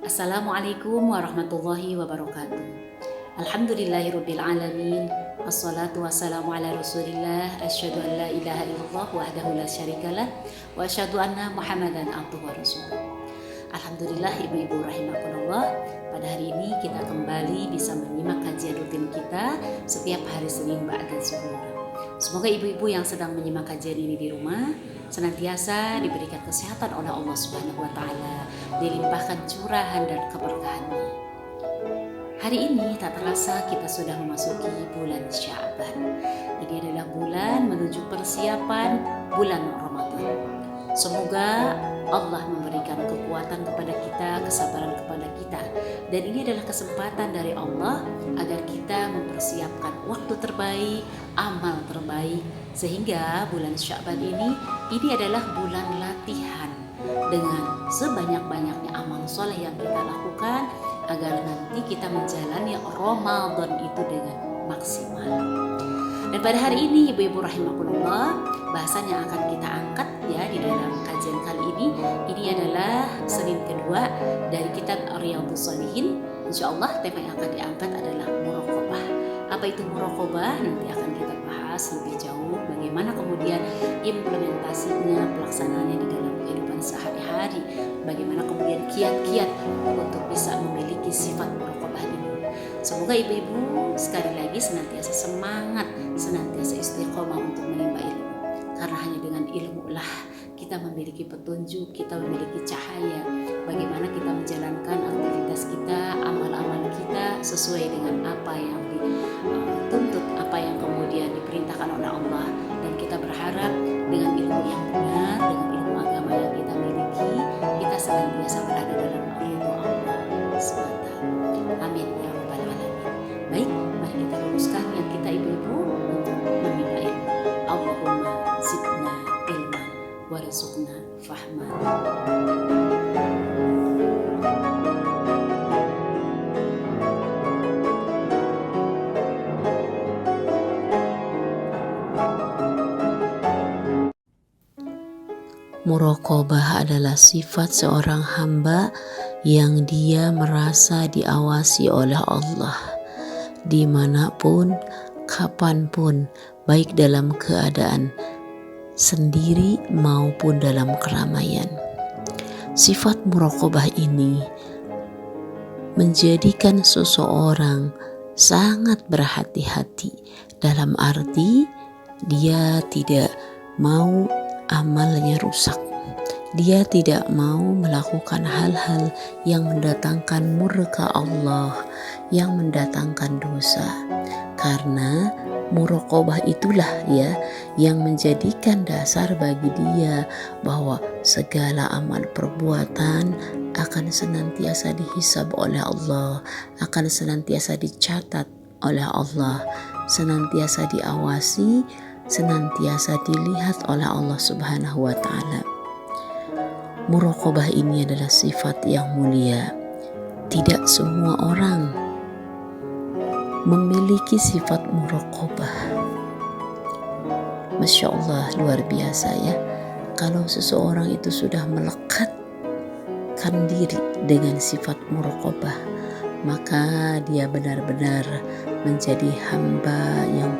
Assalamualaikum warahmatullahi wabarakatuh. Alhamdulillahirabbil alamin. Wassalatu wassalamu ala Rasulillah. Asyhadu an la ilaha illallah wahdahu la syarikalah wa asyhadu anna Muhammadan abduhu wa rasuluh. Alhamdulillah ibu-ibu rahimakumullah. Pada hari ini kita kembali bisa menyimak kajian rutin kita setiap hari Senin ba'da zuhur. Semoga ibu-ibu yang sedang menyimak kajian ini di rumah senantiasa diberikan kesehatan oleh Allah Subhanahu wa taala, dilimpahkan curahan dan keberkahannya. Hari ini tak terasa kita sudah memasuki bulan Sya'ban. Ini adalah bulan menuju persiapan bulan Ramadan. Semoga Allah memberikan kekuatan kepada kita, kesabaran kepada kita. Dan ini adalah kesempatan dari Allah agar kita mempersiapkan waktu terbaik, amal terbaik. Sehingga bulan Sya'ban ini adalah bulan latihan dengan sebanyak-banyaknya amal soleh yang kita lakukan agar nanti kita menjalani Ramadan itu dengan maksimal. Dan pada hari ini ibu-ibu rahimakumullah, bahasan yang akan kita angkat ya di dalam kajian kali ini adalah Senin kedua dari kitab Riyadhus Shalihin. Insyaallah tema yang akan diangkat adalah muraqabah. Apa itu muraqabah? Nanti akan kita bahas lebih jauh bagaimana kemudian implementasinya, pelaksanaannya di dalam kehidupan sehari-hari. Bagaimana kemudian kiat-kiat untuk bisa memiliki sifat muraqabah ini. Semoga ibu-ibu sekali lagi senantiasa semangat, senantiasa istiqomah untuk menimba ilmu. Karena hanya dengan ilmu lah kita memiliki petunjuk, kita memiliki cahaya. Bagaimana kita menjalankan aktivitas kita, amal-amal kita sesuai dengan apa yang dituntut, apa yang kemudian diperintahkan oleh Allah. Dan kita berharap dengan ilmu yang benar, dengan ilmu agama yang kita miliki, kita senantiasa berada dalam ridho Allah SWT. Amin ya rabbal alamin. Baik, mari kita luruskan yang kita ibu-ibu untuk meminta ilmu. Allahumma zidna ilman warzuqna fahman. Muraqabah adalah sifat seorang hamba yang dia merasa diawasi oleh Allah dimanapun, kapanpun, baik dalam keadaan sendiri maupun dalam keramaian. Sifat muraqabah ini menjadikan seseorang sangat berhati-hati, dalam arti dia tidak mau amalnya rusak. Dia tidak mau melakukan hal-hal yang mendatangkan murka Allah, yang mendatangkan dosa. Karena muraqabah itulah ya yang menjadikan dasar bagi dia bahwa segala amal perbuatan akan senantiasa dihisab oleh Allah, akan senantiasa dicatat oleh Allah, senantiasa diawasi, senantiasa dilihat oleh Allah Subhanahu wa taala. Muraqabah ini adalah sifat yang mulia. Tidak semua orang memiliki sifat muraqabah. Masya Allah, luar biasa ya. Kalau seseorang itu sudah melekatkan diri dengan sifat muraqabah, maka dia benar-benar menjadi hamba yang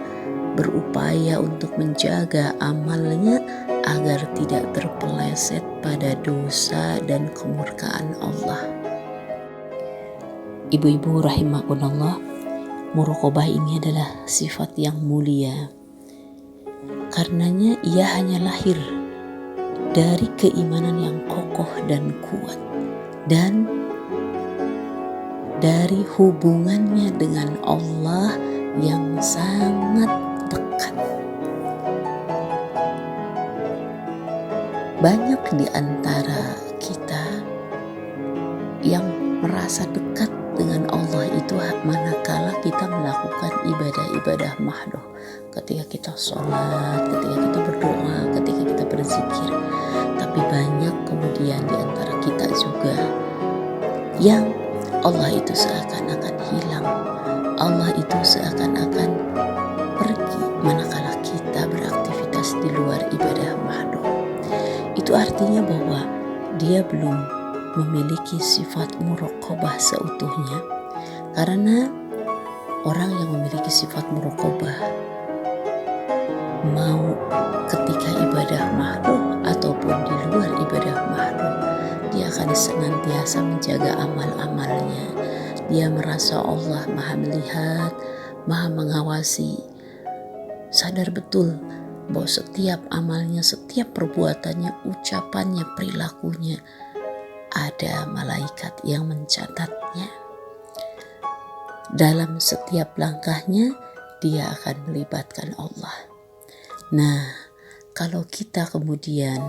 berupaya untuk menjaga amalnya agar tidak terpeleset pada dosa dan kemurkaan Allah. Ibu-ibu rahimakumullah, muraqabah ini adalah sifat yang mulia. Karenanya ia hanya lahir dari keimanan yang kokoh dan kuat dan dari hubungannya dengan Allah yang sangat dekat. Banyak di antara kita yang merasa dekat dengan Allah itu manakala kita melakukan ibadah-ibadah mahdoh. Ketika kita sholat, ketika kita berdoa, ketika kita berzikir. Tapi banyak kemudian di antara kita juga yang Allah itu seakan-akan hilang. Allah itu seakan-akan pergi manakala kita beraktivitas di luar ibadah mahdoh. Itu artinya bahwa dia belum memiliki sifat muraqabah seutuhnya. Karena orang yang memiliki sifat muraqabah, mau ketika ibadah makhluk ataupun di luar ibadah makhluk, dia akan senantiasa menjaga amal-amalnya. Dia merasa Allah maha melihat, maha mengawasi, sadar betul bahwa setiap amalnya, setiap perbuatannya, ucapannya, perilakunya, ada malaikat yang mencatatnya. Dalam setiap langkahnya, dia akan melibatkan Allah. Nah, kalau kita kemudian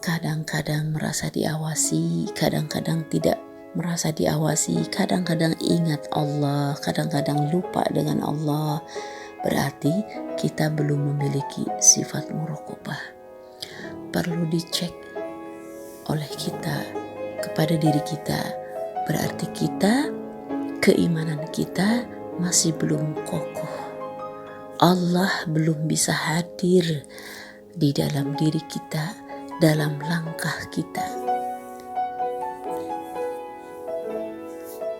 kadang-kadang merasa diawasi, kadang-kadang tidak merasa diawasi, kadang-kadang ingat Allah, kadang-kadang lupa dengan Allah, berarti kita belum memiliki sifat muraqabah. Perlu dicek oleh kita kepada diri kita, berarti keimanan kita masih belum kokoh. Allah belum bisa hadir di dalam diri kita, dalam langkah kita.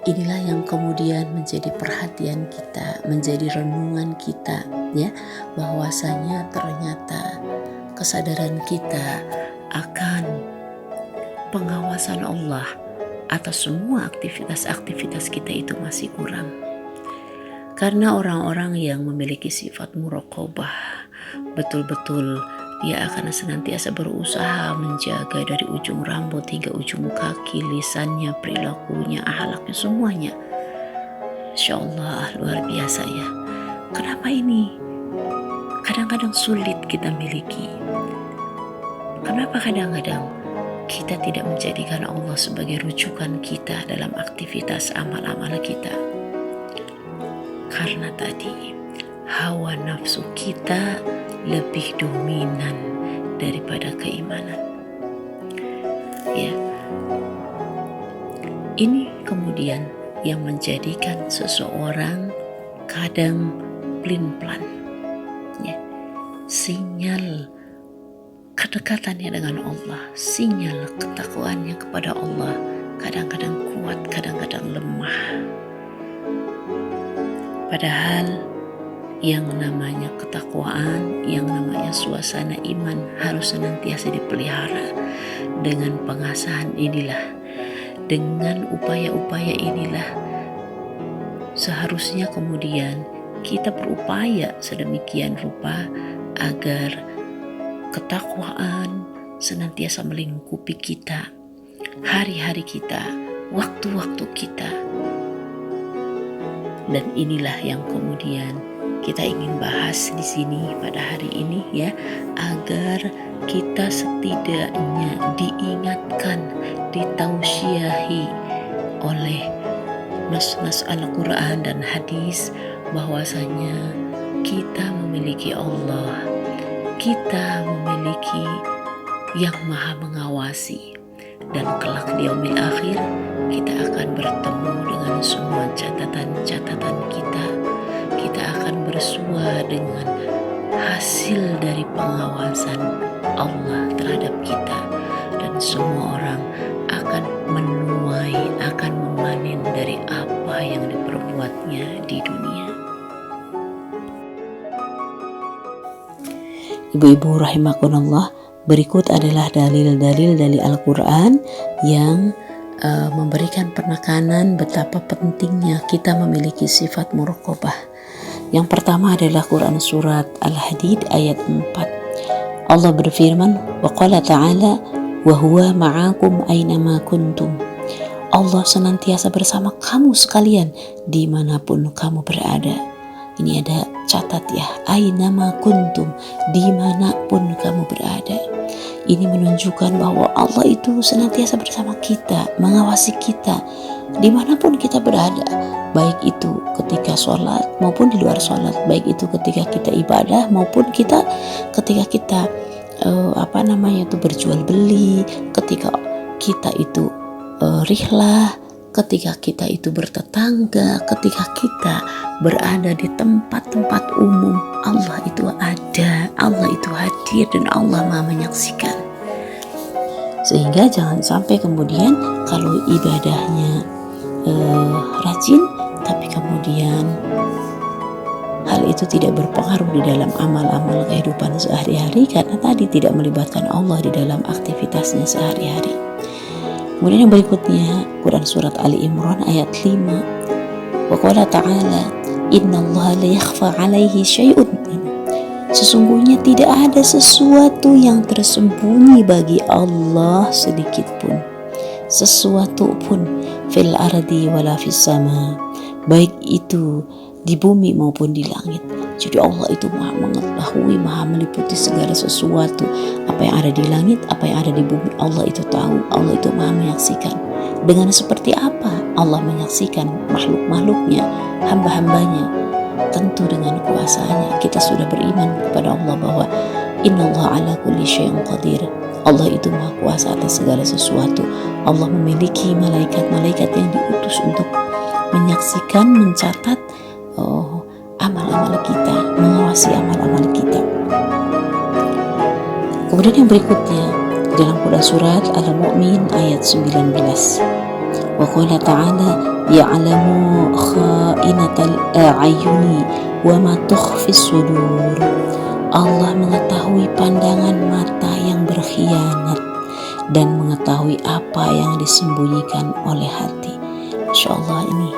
Inilah yang kemudian menjadi perhatian kita, menjadi renungan kita, ya, bahwasanya ternyata kesadaran kita akan pengawasan Allah atas semua aktivitas-aktivitas kita itu masih kurang. Karena orang-orang yang memiliki sifat muraqabah, betul-betul dia akan senantiasa berusaha menjaga dari ujung rambut hingga ujung kaki, lisannya, perilakunya, akhlaknya, semuanya. Insya Allah luar biasa ya. Kenapa ini kadang-kadang sulit kita miliki? Kenapa kadang-kadang kita tidak menjadikan Allah sebagai rujukan kita dalam aktivitas amal-amal kita? Karena tadi hawa nafsu kita lebih dominan daripada keimanan. Ya, ini kemudian yang menjadikan seseorang kadang pelin-pelan. Ya, sinyal kedekatannya dengan Allah, sinyal ketakwaannya kepada Allah kadang-kadang kuat, kadang-kadang lemah. Padahal yang namanya ketakwaan, yang namanya suasana iman harus senantiasa dipelihara. Dengan pengasahan inilah, dengan upaya-upaya inilah, seharusnya kemudian kita berupaya sedemikian rupa agar ketakwaan senantiasa melingkupi kita, hari-hari kita, waktu-waktu kita. Dan inilah yang kemudian kita ingin bahas di sini pada hari ini, ya, agar kita setidaknya diingatkan, ditausiahi oleh nas-nas Al-Quran dan hadis bahwasanya kita memiliki Allah, kita memiliki yang maha mengawasi, dan kelak di yaumil akhir kita akan bertemu dengan semua catatan-catatan kita. Kita akan bersua dengan hasil dari pengawasan Allah terhadap kita, dan semua orang akan menuai, akan memanen dari apa yang diperbuatnya di dunia. Ibu-ibu rahimakumullah, berikut adalah dalil-dalil dari Al-Quran yang memberikan penekanan betapa pentingnya kita memiliki sifat muraqabah. Yang pertama adalah Quran surat Al-Hadid ayat 4. Allah berfirman, wa qala ta'ala, wa huwa ma'akum aynama kuntum. Allah senantiasa bersama kamu sekalian dimanapun kamu berada. Ini ada catat ya, aynama kuntum, dimanapun kamu berada. Ini menunjukkan bahwa Allah itu senantiasa bersama kita, mengawasi kita dimanapun kita berada, baik itu ketika sholat maupun di luar sholat, baik itu ketika kita ibadah maupun ketika kita berjual beli, ketika kita itu rihlah, ketika kita itu bertetangga, ketika kita berada di tempat-tempat umum, Allah itu ada, Allah itu hadir, dan Allah maha menyaksikan. Sehingga jangan sampai kemudian kalau ibadahnya rajin, tapi kemudian hal itu tidak berpengaruh di dalam amal-amal kehidupan sehari-hari karena tadi tidak melibatkan Allah di dalam aktivitasnya sehari-hari. Kemudian yang berikutnya, Quran surat Ali Imran ayat 5. Wa qala ta'ala, innallaha la yakhfa 'alaihi syai'un. Sesungguhnya tidak ada sesuatu yang tersembunyi bagi Allah sedikit pun. Sesuatu pun fil ardi wala fis sama, baik itu di bumi maupun di langit. Jadi Allah itu maha mengetahui, maha meliputi segala sesuatu. Apa yang ada di langit, apa yang ada di bumi, Allah itu tahu. Allah itu maha menyaksikan. Dengan seperti apa Allah menyaksikan makhluk-makhluknya, hamba-hambanya? Tentu dengan kuasanya. Kita sudah beriman kepada Allah bahwa innallaha ala kulli syai'in qadir. Allah itu maha kuasa atas segala sesuatu. Allah memiliki malaikat-malaikat yang diutus untuk menyaksikan, mencatat amal-amal kita, mengawasi amal-amal kita. Kemudian yang berikutnya dalam Quran surat Al-Mu'min ayat 19. Wa qala ta'ala ya'lamu kha'inatal a'yuni wa ma tukhfis sudur. Allah mengetahui pandangan mata yang berkhianat dan mengetahui apa yang disembunyikan oleh hati. Masya Allah, ini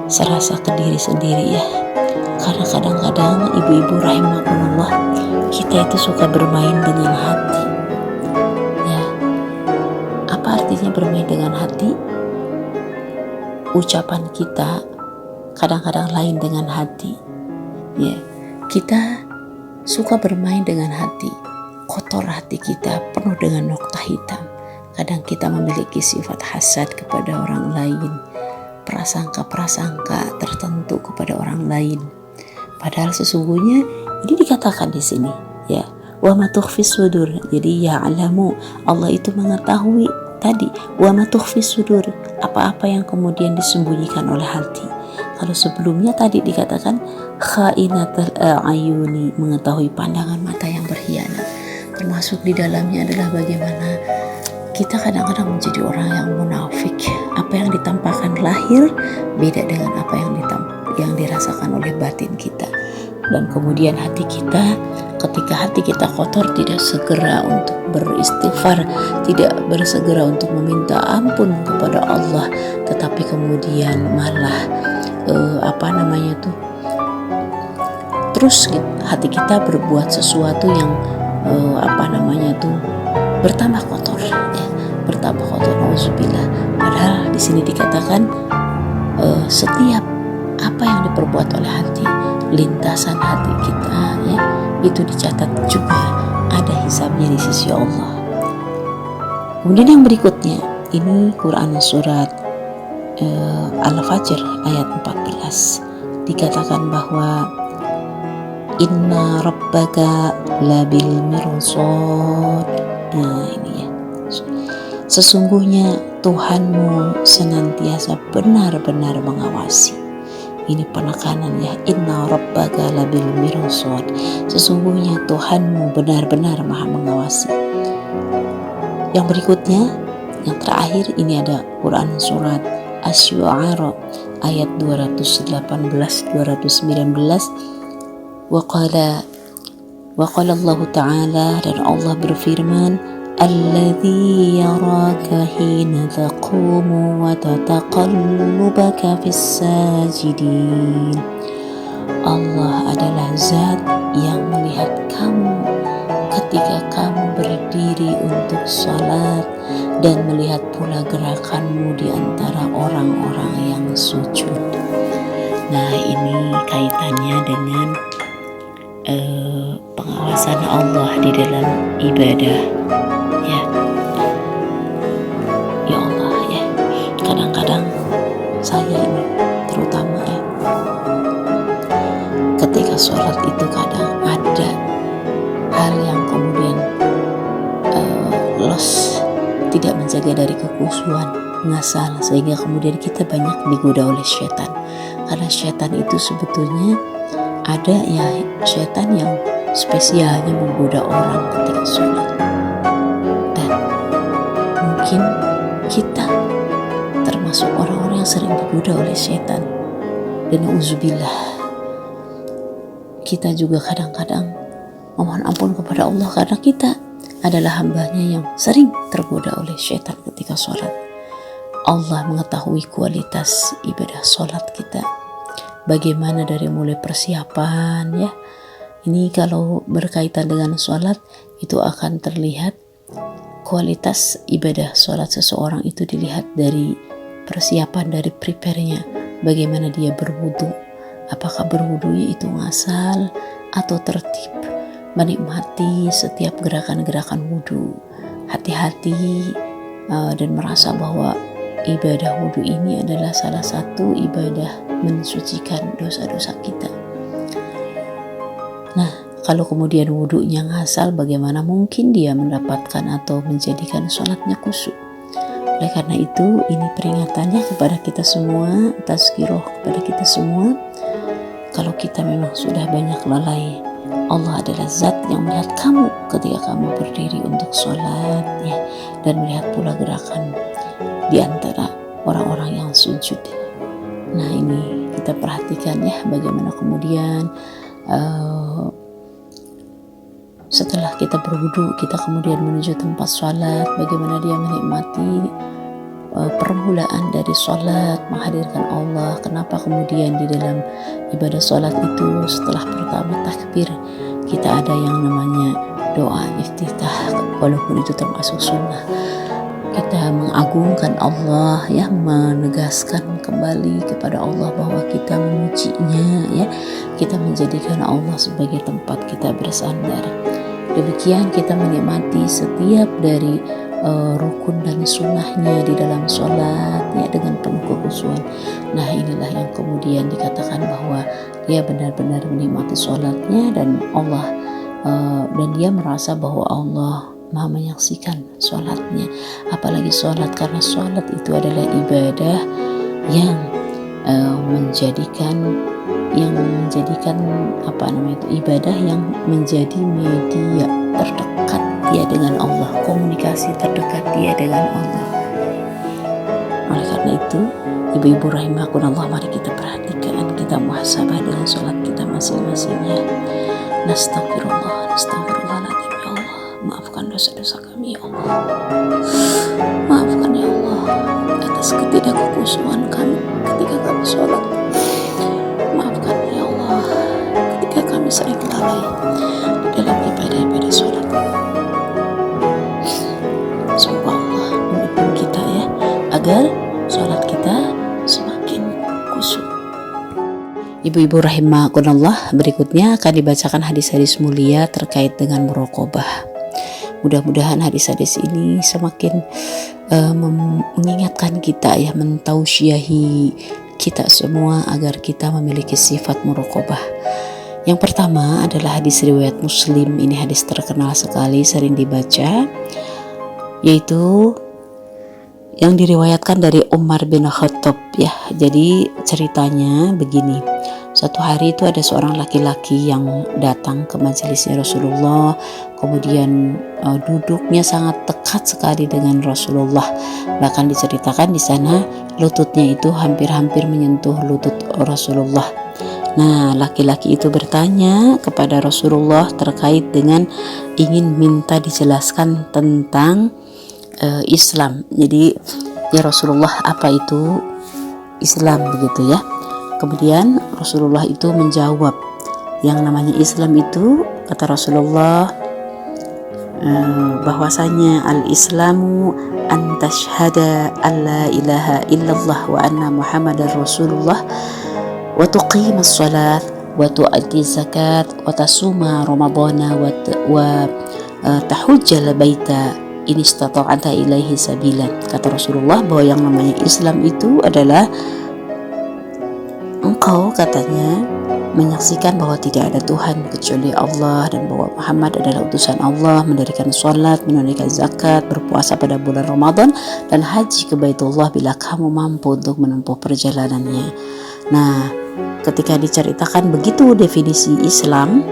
serasa ke diri sendiri ya. Karena kadang-kadang ibu-ibu rahimakumullah, kita itu suka bermain dengan hati. Ya, apa artinya bermain dengan hati? Ucapan kita kadang-kadang lain dengan hati. Ya, kita suka bermain dengan hati. Kotor hati kita, penuh dengan nokta hitam. Kadang kita memiliki sifat hasad kepada orang lain, prasangka-prasangka tertentu kepada orang lain. Padahal sesungguhnya ini dikatakan di sini, ya, wa ma tukhfis sudur. Jadi ya'lamu, Allah itu mengetahui tadi, wa ma tukhfis sudur, apa-apa yang kemudian disembunyikan oleh hati. Kalau sebelumnya tadi dikatakan kha'inatul a'yuni, mengetahui pandangan mata yang berkhianat. Termasuk di dalamnya adalah bagaimana kita kadang-kadang menjadi orang yang munafik. Apa yang ditampakkan lahir beda dengan apa yang dirasakan oleh batin kita. Dan kemudian hati kita, ketika hati kita kotor, tidak segera untuk beristighfar, tidak bersegera untuk meminta ampun kepada Allah, tetapi kemudian malah terus hati kita berbuat sesuatu yang bertambah kotor, ya, bertambah kotor. Nauzubillah. Padahal di sini dikatakan setiap apa yang diperbuat oleh hati, lintasan hati kita, ya, itu dicatat juga ada hisabnya di sisi Allah. Kemudian yang berikutnya, ini Quran surat Al-Fajr ayat 14, dikatakan bahwa inna rabbaka labil mirsad. Nah, ini ya. Sesungguhnya Tuhanmu senantiasa benar-benar mengawasi. Ini penekanan ya, inna rabbaka labil mirsad. Sesungguhnya Tuhanmu benar-benar maha mengawasi. Yang berikutnya, yang terakhir, ini ada Quran surat Asy-Syu'ara ayat 218-219. Wa qala Allah Ta'ala, dan Allah berfirman, alladzi yaraka hina taqumu wa tataqallubaka fis sajidin. Allah adalah zat yang melihat kamu ketika kamu berdiri untuk salat dan melihat pula gerakanmu di antara orang-orang yang sujud. Nah, ini kaitannya dengan pengawasan Allah di dalam ibadah, ya. Ya Allah, ya, kadang-kadang saya ini terutama ya, ketika sholat itu kadang ada hal yang kemudian los, tidak menjaga dari kekhusyuan, ngasal, sehingga kemudian kita banyak digoda oleh syaitan. Karena syaitan itu sebetulnya ada ya, syaitan yang spesialnya menggoda orang ketika sholat. Dan termasuk orang-orang yang sering digoda oleh setan. Dan uzubillah, kita juga kadang-kadang memohon ampun kepada Allah karena kita adalah hambanya yang sering tergoda oleh setan ketika sholat. Allah mengetahui kualitas ibadah sholat kita, bagaimana dari mulai persiapan ya. Ini kalau berkaitan dengan sholat, itu akan terlihat kualitas ibadah sholat seseorang itu dilihat dari persiapan, dari prepare-nya, bagaimana dia berwudu, apakah berwudunya itu ngasal atau tertib, menikmati setiap gerakan-gerakan wudu, hati-hati dan merasa bahwa ibadah wudu ini adalah salah satu ibadah mensucikan dosa-dosa kita. Nah, kalau kemudian wudunya ngasal, bagaimana mungkin dia mendapatkan atau menjadikan sholatnya khusyuk? Oleh karena itu, ini peringatannya kepada kita semua, tazkirah kepada kita semua. Kalau kita memang sudah banyak lalai, Allah adalah zat yang melihat kamu ketika kamu berdiri untuk sholat ya, dan melihat pula gerakan di antara orang-orang yang sujud. Nah, ini kita perhatikan ya, bagaimana kemudian setelah kita berwudu, kita kemudian menuju tempat sholat, bagaimana dia menikmati permulaan dari sholat, menghadirkan Allah. Kenapa kemudian di dalam ibadah sholat itu setelah pertama takbir kita ada yang namanya doa iftitah, walaupun itu termasuk sunnah. Kita mengagungkan Allah ya, menegaskan kembali kepada Allah bahwa kita memujinya ya, kita menjadikan Allah sebagai tempat kita bersandar. Demikian kita menikmati setiap dari rukun dan sunnahnya di dalam sholat ya, dengan penuh kekhusyuan. Nah, inilah yang kemudian dikatakan bahwa dia benar-benar menikmati sholatnya, dan Allah dan dia merasa bahwa Allah Maha menyaksikan sholatnya. Apalagi sholat, karena sholat itu adalah ibadah yang menjadikan ibadah yang menjadi media terdekat dia dengan Allah, komunikasi terdekat dia dengan Allah. Oleh karena itu, ibu-ibu rahimakumullah, mari kita perhatikan, kita muhasabah dengan sholat kita masing-masingnya. Astagfirullahaladzim ya Allah, maafkan dosa-dosa kami ya Allah, maafkan ya Allah atas ketidakkhusyuan kami ketika kami sholat. Maafkan ya Allah ketika kami sering lalai dalam ibadah-ibadah sholat. Semoga Allah memimpin kita ya, agar sholat kita semakin khusyuk. Ibu-ibu rahimakumullah, berikutnya akan dibacakan hadis-hadis mulia terkait dengan muraqabah. Mudah-mudahan hadis-hadis ini semakin mengingatkan kita ya, mentausiahi kita semua agar kita memiliki sifat muraqabah. Yang pertama adalah hadis riwayat Muslim. Ini hadis terkenal sekali, sering dibaca, yaitu yang diriwayatkan dari Umar bin Khattab ya. Jadi ceritanya begini. Suatu hari itu ada seorang laki-laki yang datang ke majelisnya Rasulullah, kemudian duduknya sangat dekat sekali dengan Rasulullah. Bahkan diceritakan di sana lututnya itu hampir-hampir menyentuh lutut Rasulullah. Nah, laki-laki itu bertanya kepada Rasulullah terkait dengan ingin minta dijelaskan tentang Islam. Jadi, ya Rasulullah, apa itu Islam begitu ya? Kemudian Rasulullah itu menjawab, yang namanya Islam itu, kata Rasulullah, bahwasanya al-Islamu an tashhada alla ilaha illallah wa anna Muhammadar Rasulullah wa tuqimas salat wa tu'ti zakat wa tasuma ramadhana wa tahujjal baita in istata'ta ilaihi sabila. Kata Rasulullah bahwa yang namanya Islam itu adalah engkau, katanya, menyaksikan bahwa tidak ada Tuhan kecuali Allah dan bahwa Muhammad adalah utusan Allah, mendirikan sholat, menunaikan zakat, berpuasa pada bulan Ramadan, dan haji ke Baitullah bila kamu mampu untuk menempuh perjalanannya. Nah, ketika diceritakan begitu definisi Islam,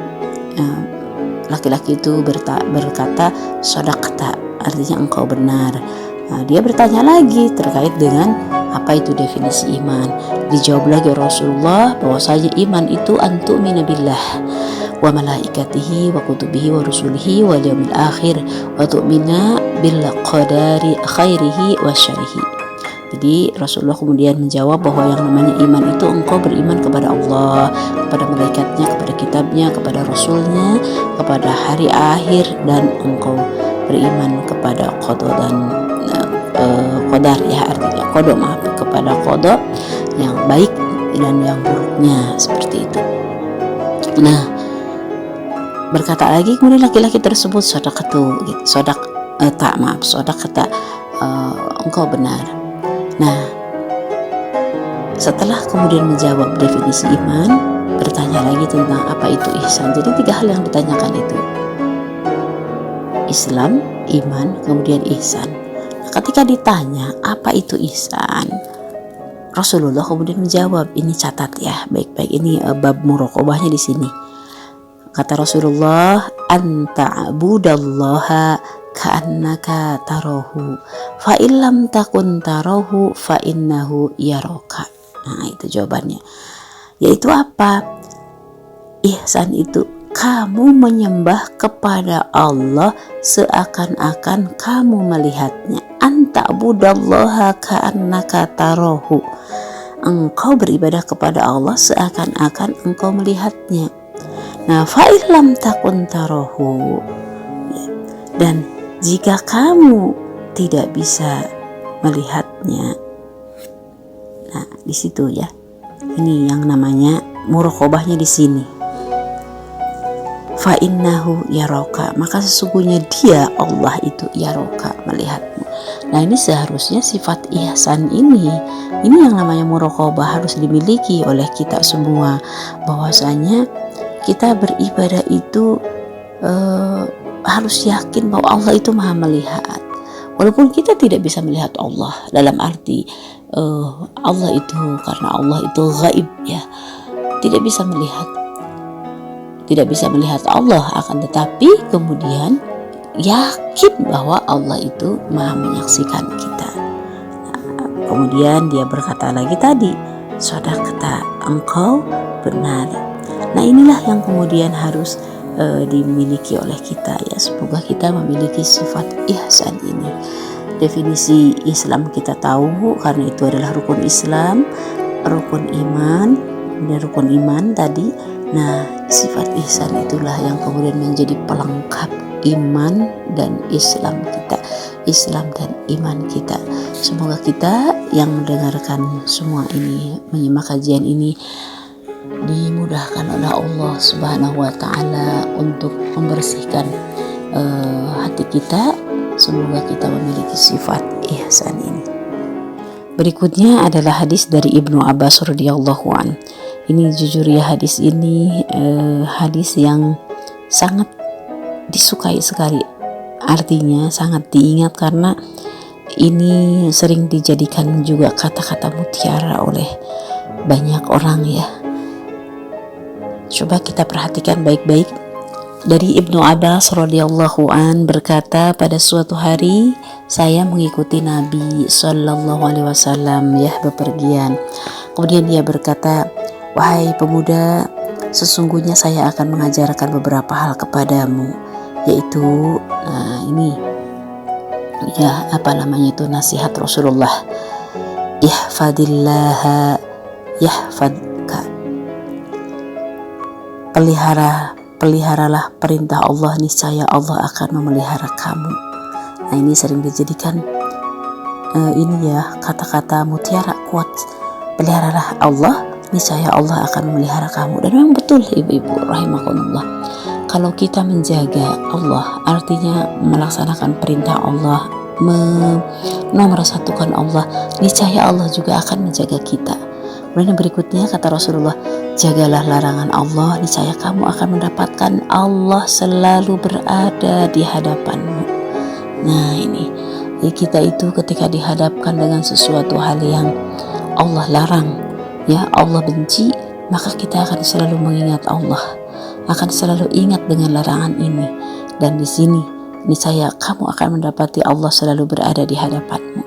laki-laki itu berkata shadaqta, artinya engkau benar. Nah, dia bertanya lagi terkait dengan Apa itu definisi iman? Dijawab lagi Rasulullah bahwasanya iman itu antu'mina billah wa malaikatihi wa kutubihi wa rusulihi wal yaumil akhir wa tu'mina bil qadari khairihi wa syarrihi. Jadi Rasulullah kemudian menjawab bahwa yang namanya iman itu engkau beriman kepada Allah, kepada malaikatnya, kepada kitabnya, kepada rasulnya, kepada hari akhir, dan engkau beriman kepada qada dan qadar, ya artinya qada, kepada qada yang baik dan yang buruknya, seperti itu. Nah, berkata lagi kemudian laki-laki tersebut sodakata, engkau benar. Nah, setelah kemudian menjawab definisi iman, bertanya lagi tentang apa itu ihsan. Jadi 3 hal yang ditanyakan itu: Islam, iman, kemudian ihsan. Nah, ketika ditanya apa itu ihsan, Rasulullah kemudian menjawab, ini catat ya baik-baik, ini bab muraqabahnya di sini. Kata Rasulullah, anta'budallaha ka'annaka tarahu fa illam takun tarahu fa innahu yaraka. Nah, itu jawabannya. Yaitu apa? Ihsan itu kamu menyembah kepada Allah seakan-akan kamu melihatnya. Anta'budallaha ka'annaka tarahu. Engkau beribadah kepada Allah seakan-akan engkau melihatnya. Nah, fa illam takun tarahu, dan jika kamu tidak bisa melihatnya, nah di situ ya, ini yang namanya muraqabahnya di sini. Fa innahu yaraka, maka sesungguhnya dia, Allah itu, yaraka, melihatmu. Nah, ini seharusnya sifat ihsan ini yang namanya muraqabah harus dimiliki oleh kita semua, bahwasanya kita beribadah itu harus yakin bahwa Allah itu maha melihat. Walaupun kita tidak bisa melihat Allah, dalam arti Allah itu, karena Allah itu gaib ya, tidak bisa melihat Allah, akan tetapi kemudian yakin bahwa Allah itu maha menyaksikan kita. Nah, kemudian dia berkata lagi tadi, sodakta, engkau benar. Nah, inilah yang kemudian harus dimiliki oleh kita ya. Semoga kita memiliki sifat ihsan ini. Definisi Islam kita tahu, karena itu adalah rukun Islam, rukun iman, dan rukun iman tadi. Nah, sifat ihsan itulah yang kemudian menjadi pelengkap iman dan Islam kita, Islam dan iman kita. Semoga kita yang mendengarkan semua ini, menyimak kajian ini, dimudahkan oleh Allah Subhanahu wa Ta'ala untuk membersihkan hati kita. Semoga kita memiliki sifat ihsan ini. Berikutnya adalah hadis dari Ibnu Abbas radhiyallahu an. Ini jujur ya, hadis ini hadis yang sangat disukai sekali. Artinya sangat diingat karena ini sering dijadikan juga kata-kata mutiara oleh banyak orang ya. Coba kita perhatikan baik-baik. Dari Ibnu Abbas radhiyallahu an berkata, pada suatu hari saya mengikuti Nabi sallallahu alaihi wasallam ya bepergian. Kemudian dia berkata, wahai pemuda, sesungguhnya saya akan mengajarkan beberapa hal kepadamu, yaitu ini ya nasihat Rasulullah. Ihfadillaha yahfadka. Peliharalah perintah Allah, niscaya Allah akan memelihara kamu. Nah, ini sering dijadikan kata-kata mutiara, quotes. Peliharalah Allah, niscaya Allah akan memelihara kamu. Dan memang betul ibu-ibu rahimakumullah. Kalau kita menjaga Allah, artinya melaksanakan perintah Allah, menomorsatukan Allah, niscaya Allah juga akan menjaga kita. Kemudian berikutnya kata Rasulullah, jagalah larangan Allah, niscaya kamu akan mendapatkan Allah selalu berada di hadapanmu. Nah, ini kita itu ketika dihadapkan dengan sesuatu hal yang Allah larang, ya Allah benci, maka kita akan selalu mengingat Allah, akan selalu ingat dengan larangan ini. Dan di sini niscaya kamu akan mendapati Allah selalu berada di hadapanmu.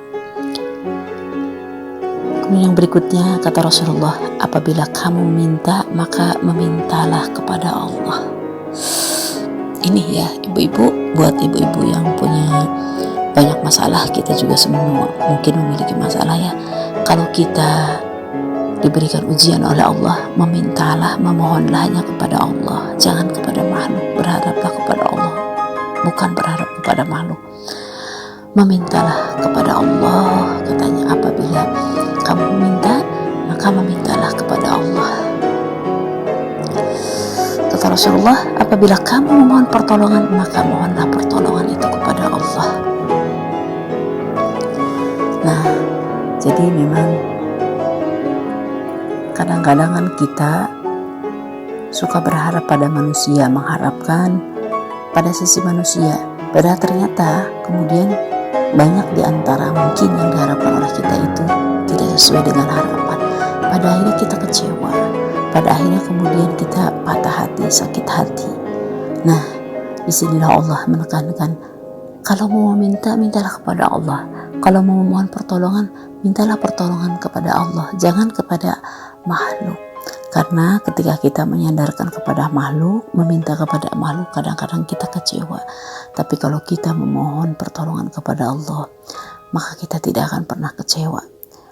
Yang berikutnya kata Rasulullah, apabila kamu minta maka memintalah kepada Allah. Ini ya ibu-ibu, buat ibu-ibu yang punya banyak masalah, kita juga semua mungkin memiliki masalah ya. Kalau kita diberikan ujian oleh Allah, memintalah, memohonlah hanya kepada Allah, jangan kepada makhluk. Berharaplah kepada Allah, bukan berharap kepada makhluk. Memintalah kepada Allah, katanya apabila kamu minta maka memintalah kepada Allah. Kata Rasulullah, apabila kamu memohon pertolongan maka mohonlah pertolongan itu kepada Allah. Nah, jadi memang kadang-kadang kan kita suka berharap pada manusia, mengharapkan pada sisi manusia, padahal ternyata kemudian banyak di antara mungkin yang diharapkan oleh kita itu tidak sesuai dengan harapan. Pada akhirnya kita kecewa, pada akhirnya kemudian kita patah hati, sakit hati. Nah, disinilah Allah menekankan, kalau mau meminta, mintalah kepada Allah. Kalau mau memohon pertolongan, mintalah pertolongan kepada Allah, jangan kepada makhluk. Karena ketika kita menyandarkan kepada makhluk, meminta kepada makhluk, kadang-kadang kita kecewa. Tapi kalau kita memohon pertolongan kepada Allah, maka kita tidak akan pernah kecewa.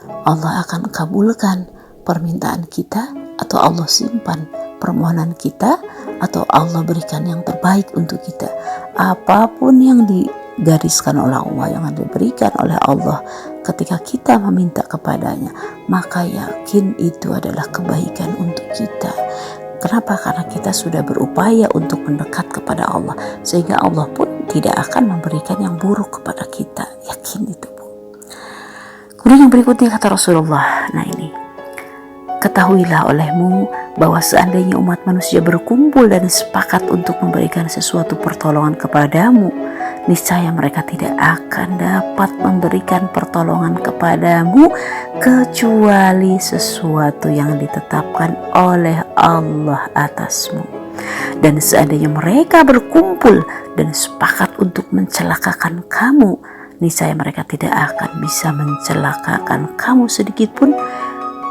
Allah akan kabulkan permintaan kita, atau Allah simpan permohonan kita, atau Allah berikan yang terbaik untuk kita. Apapun yang digariskan oleh Allah, yang diberikan oleh Allah ketika kita meminta kepadanya, maka yakin itu adalah kebaikan untuk kita. Kenapa? Karena kita sudah berupaya untuk mendekat kepada Allah, sehingga Allah pun tidak akan memberikan yang buruk kepada kita. Yakin itu, Bu. Kemudian yang berikutnya kata Rasulullah, nah ini, ketahuilah olehmu bahwa seandainya umat manusia berkumpul dan sepakat untuk memberikan sesuatu pertolongan kepadamu, niscaya mereka tidak akan dapat memberikan pertolongan kepadamu kecuali sesuatu yang ditetapkan oleh Allah atasmu. Dan seandainya mereka berkumpul dan sepakat untuk mencelakakan kamu, niscaya mereka tidak akan bisa mencelakakan kamu sedikit pun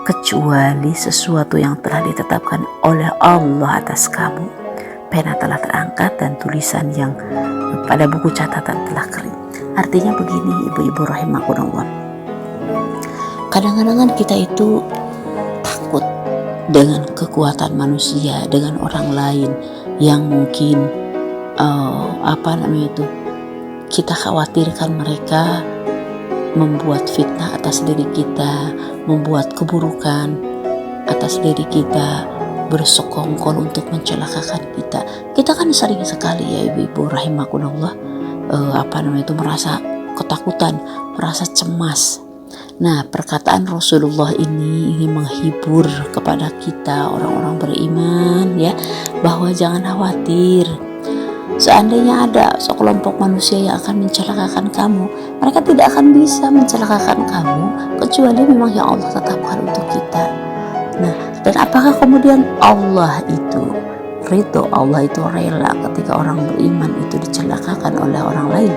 kecuali sesuatu yang telah ditetapkan oleh Allah atas kamu. Pena telah terangkat dan tulisan yang pada buku catatan telah kering. Artinya begini ibu-ibu rahimakumullah, kadang-kadang kita itu takut dengan kekuatan manusia, dengan orang lain yang mungkin kita khawatirkan mereka membuat fitnah atas diri kita, membuat keburukan atas diri kita, bersekongkol untuk mencelakakan kita. Kita kan sering sekali ya ibu-ibu rahimakumullah merasa ketakutan, merasa cemas. Nah, perkataan Rasulullah ini menghibur kepada kita orang-orang beriman ya, bahwa jangan khawatir. Seandainya ada sekelompok manusia yang akan mencelakakan kamu, mereka tidak akan bisa mencelakakan kamu kecuali memang yang Allah tetapkan untuk kita. Nah, dan apakah kemudian Allah itu ridho, Allah itu rela ketika orang beriman itu dicelakakan oleh orang lain?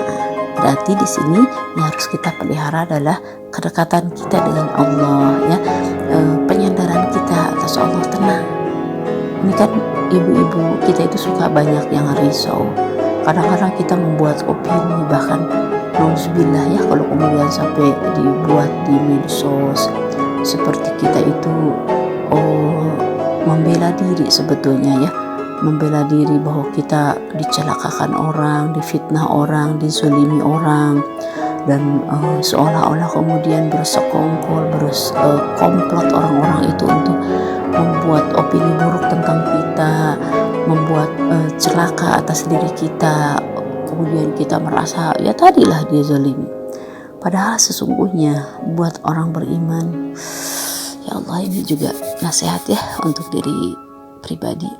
Nah, berarti di sini yang harus kita pelihara adalah kedekatan kita dengan Allah ya, penyandaran kita atas Allah. Tenang, ini kan ibu-ibu kita itu suka banyak yang risau. Kadang-kadang kita membuat opini, bahkan nauzubillah ya, kalau kemudian sampai dibuat di medsos seperti kita itu membela diri sebetulnya ya, membela diri bahwa kita dicelakakan orang, difitnah orang, dizolimi orang, dan seolah-olah kemudian bersekongkol, komplot orang-orang itu untuk membuat opini buruk tentang kita, membuat celaka atas diri kita, kemudian kita merasa ya tadilah dia zalimi. Padahal sesungguhnya buat orang beriman, ya Allah, ini juga nasihat ya untuk diri pribadi.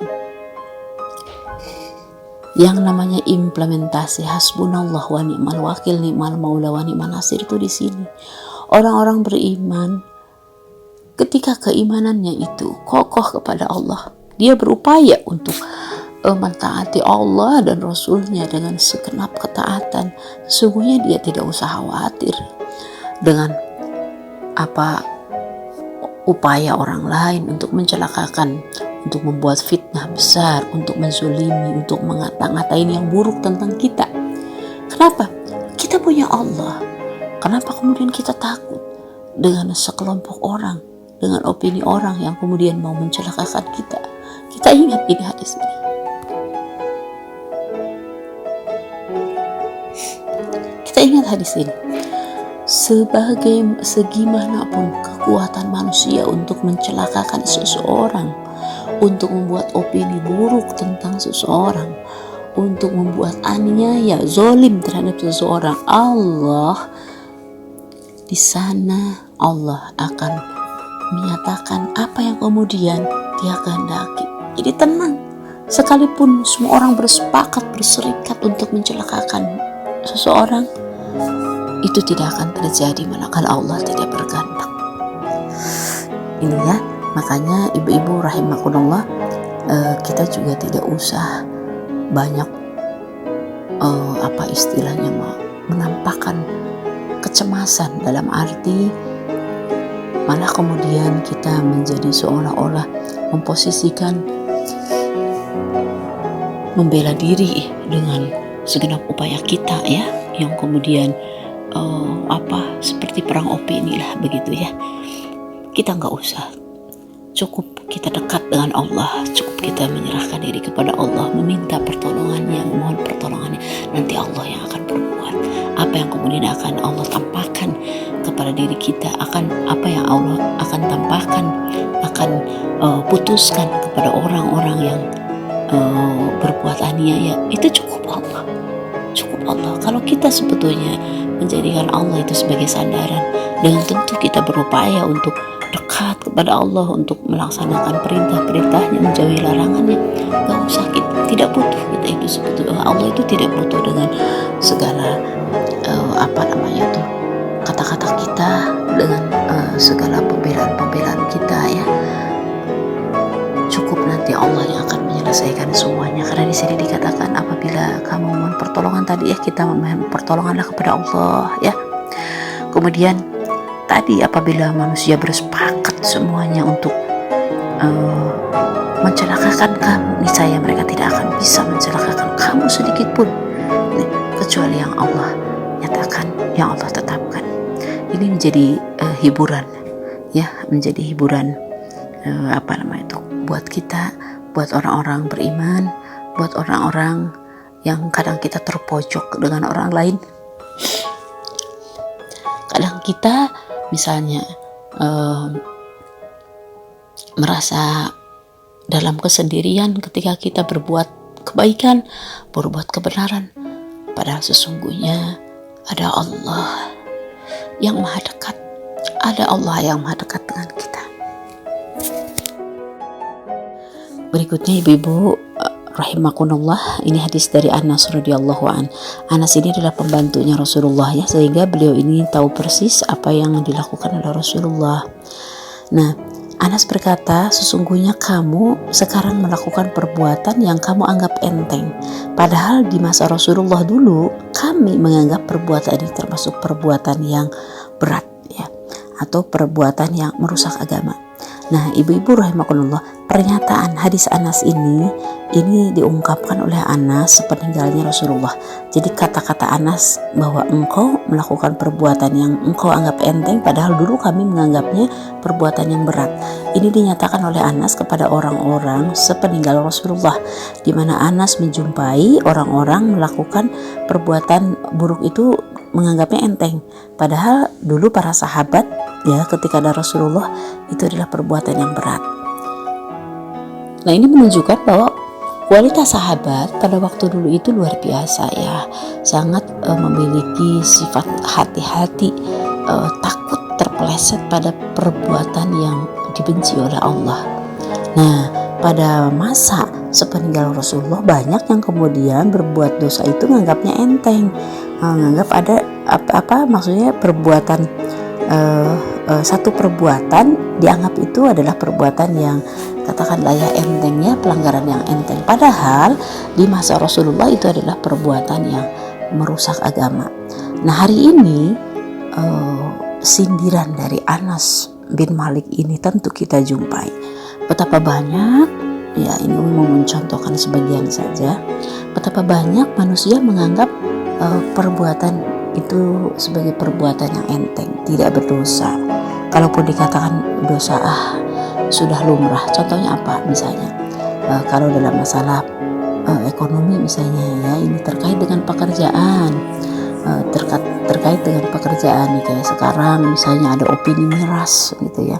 Yang namanya implementasi hasbunallah wa ni'mal wakil, ni'mal maula wa ni'man nasir itu di sini. Orang-orang beriman ketika keimanannya itu kokoh kepada Allah, dia berupaya untuk mentaati Allah dan Rasulnya dengan segenap ketaatan. Sesungguhnya dia tidak usah khawatir dengan apa upaya orang lain untuk mencelakakan, untuk membuat fitnah besar, untuk menzulimi, untuk ngata-ngatain yang buruk tentang kita. Kenapa? Kita punya Allah. Kenapa kemudian kita takut dengan sekelompok orang, dengan opini orang yang kemudian mau mencelakakan kita? Kita ingat ini hadis ini. Kita ingat hadis ini. Segimanapun kekuatan manusia untuk mencelakakan seseorang, untuk membuat opini buruk tentang seseorang, untuk membuat aniaya, zolim terhadap seseorang, Allah di sana Allah akan menyatakan apa yang kemudian Dia kehendaki. Jadi tenang, sekalipun semua orang bersepakat berserikat untuk mencelakakan seseorang, itu tidak akan terjadi manakala Allah tidak berkehendak. Ini ya, makanya ibu-ibu rahimakumullah, kita juga tidak usah banyak menampakkan kecemasan, dalam arti malah kemudian kita menjadi seolah-olah memposisikan membela diri dengan segenap upaya kita ya, yang kemudian seperti perang opini lah begitu ya. Kita nggak usah, cukup kita dekat dengan Allah, cukup kita menyerahkan diri kepada Allah, meminta pertolongannya, memohon pertolongannya. Nanti Allah yang akan berbuat apa yang kemudian akan Allah tampakkan kepada diri kita, akan apa yang Allah akan tampakkan, akan putuskan kepada orang-orang yang berbuat aniaya. Itu cukup Allah, cukup Allah. Kalau kita sebetulnya menjadikan Allah itu sebagai sandaran, dengan tentu kita berupaya untuk dekat kepada Allah, untuk melaksanakan perintah-perintahnya, menjauhi larangannya. Gak usah, tidak butuh kita itu sebetulnya. Allah itu tidak butuh dengan segala kata-kata kita, dengan segala pembelaan kita ya. Cukup nanti Allah yang akan menyelesaikan semuanya. Karena di sini dikatakan apabila kamu mohon pertolongan tadi ya, kita memohon pertolonganlah kepada Allah ya. Kemudian tadi apabila manusia bersepakat semuanya untuk mencelakakan kamu, niscaya mereka tidak akan bisa mencelakakan kamu sedikit pun, kecuali yang Allah nyatakan, yang Allah tetapkan. Ini menjadi hiburan ya, menjadi hiburan buat kita, buat orang-orang beriman, buat orang-orang yang kadang kita terpojok dengan orang lain. Kadang kita misalnya merasa dalam kesendirian ketika kita berbuat kebaikan, berbuat kebenaran, padahal sesungguhnya ada Allah yang maha dekat, ada Allah yang maha dekat dengan kita. Berikutnya ibu-ibu rahimakumullah, ini hadis dari Anas radhiyallahu an. Anas ini adalah pembantunya Rasulullah ya, sehingga beliau ini tahu persis apa yang dilakukan oleh Rasulullah. Nah, Anas berkata, sesungguhnya kamu sekarang melakukan perbuatan yang kamu anggap enteng, padahal di masa Rasulullah dulu kami menganggap perbuatan ini termasuk perbuatan yang berat ya, atau perbuatan yang merusak agama. Nah, ibu-ibu rahimakumullah, pernyataan hadis Anas ini diungkapkan oleh Anas sepeninggalnya Rasulullah. Jadi kata-kata Anas bahwa engkau melakukan perbuatan yang engkau anggap enteng, padahal dulu kami menganggapnya perbuatan yang berat. Ini dinyatakan oleh Anas kepada orang-orang sepeninggal Rasulullah, di mana Anas menjumpai orang-orang melakukan perbuatan buruk itu menganggapnya enteng, padahal dulu para sahabat ya ketika ada Rasulullah itu adalah perbuatan yang berat. Nah, ini menunjukkan bahwa kualitas sahabat pada waktu dulu itu luar biasa ya, sangat memiliki sifat hati-hati, takut terpeleset pada perbuatan yang dibenci oleh Allah. Nah, pada masa sepeninggal Rasulullah banyak yang kemudian berbuat dosa itu menganggapnya enteng, menganggap ada maksudnya perbuatan satu perbuatan dianggap itu adalah perbuatan yang katakanlah ya enteng ya, pelanggaran yang enteng, padahal di masa Rasulullah itu adalah perbuatan yang merusak agama. Nah, hari ini sindiran dari Anas bin Malik ini tentu kita jumpai. Betapa banyak, ya ini mau mencontohkan sebagian saja, betapa banyak manusia menganggap perbuatan itu sebagai perbuatan yang enteng, tidak berdosa. Kalaupun dikatakan dosa, sudah lumrah. Contohnya apa? Misalnya kalau dalam masalah ekonomi misalnya, ya ini terkait dengan pekerjaan, terkait dengan pekerjaan nih, kayak sekarang misalnya ada opini miras gitu ya,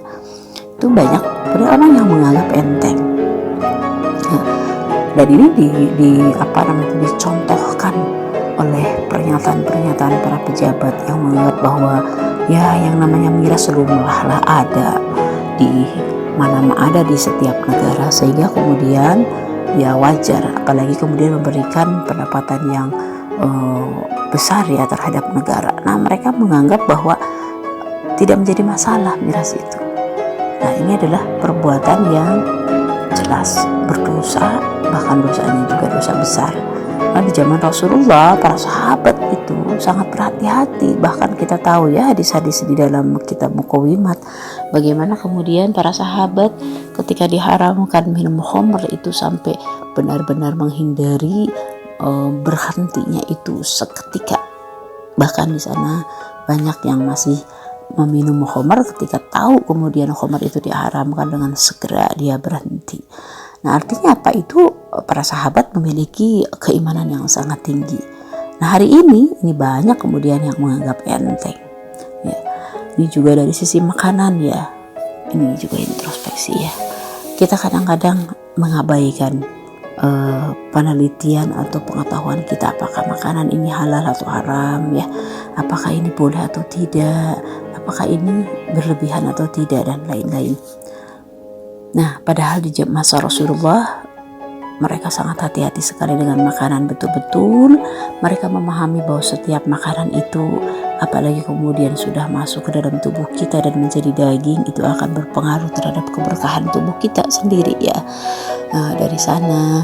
itu banyak orang yang menganggap enteng. Dan ini dicontohkan oleh pernyataan-pernyataan para pejabat yang menganggap bahwa ya yang namanya miras lumrah lah, ada di ada di setiap negara, sehingga kemudian ya wajar, apalagi kemudian memberikan pendapatan yang besar ya terhadap negara. Nah, mereka menganggap bahwa tidak menjadi masalah miras itu. Nah, ini adalah perbuatan yang jelas berdosa, bahkan dosanya juga dosa besar. Nah, di zaman Rasulullah, para sahabat itu sangat berhati-hati. Bahkan kita tahu ya hadis-hadis di dalam kitab Muqawimat, bagaimana kemudian para sahabat ketika diharamkan minum khamr itu sampai benar-benar menghindari berhentinya itu seketika. Bahkan di sana banyak yang masih meminum khamr, ketika tahu kemudian khamr itu diharamkan dengan segera dia berhenti. Nah, artinya apa? Itu para sahabat memiliki keimanan yang sangat tinggi. Nah, hari ini banyak kemudian yang menganggap enteng. Ya, ini juga dari sisi makanan ya. Ini juga introspeksi ya. Kita kadang-kadang mengabaikan penelitian atau pengetahuan kita, apakah makanan ini halal atau haram ya, apakah ini boleh atau tidak, apakah ini berlebihan atau tidak, dan lain-lain. Nah, padahal di masa Rasulullah mereka sangat hati-hati sekali dengan makanan, betul-betul mereka memahami bahwa setiap makanan itu, apalagi kemudian sudah masuk ke dalam tubuh kita dan menjadi daging, itu akan berpengaruh terhadap keberkahan tubuh kita sendiri ya. Nah, dari sana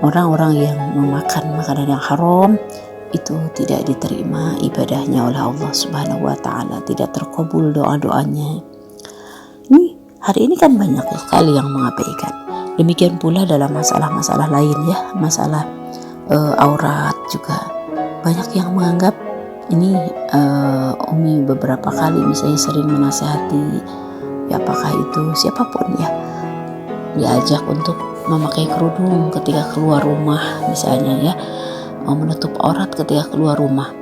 orang-orang yang memakan makanan yang haram itu tidak diterima ibadahnya oleh Allah Subhanahu wa taala, tidak terkabul doa-doanya. Ini hari ini kan banyak sekali yang mengabaikan. Demikian pula dalam masalah-masalah lain ya, masalah aurat juga banyak yang menganggap ini. Umi beberapa kali misalnya sering menasihati ya, apakah itu siapapun ya, diajak untuk memakai kerudung ketika keluar rumah misalnya ya, menutup aurat ketika keluar rumah.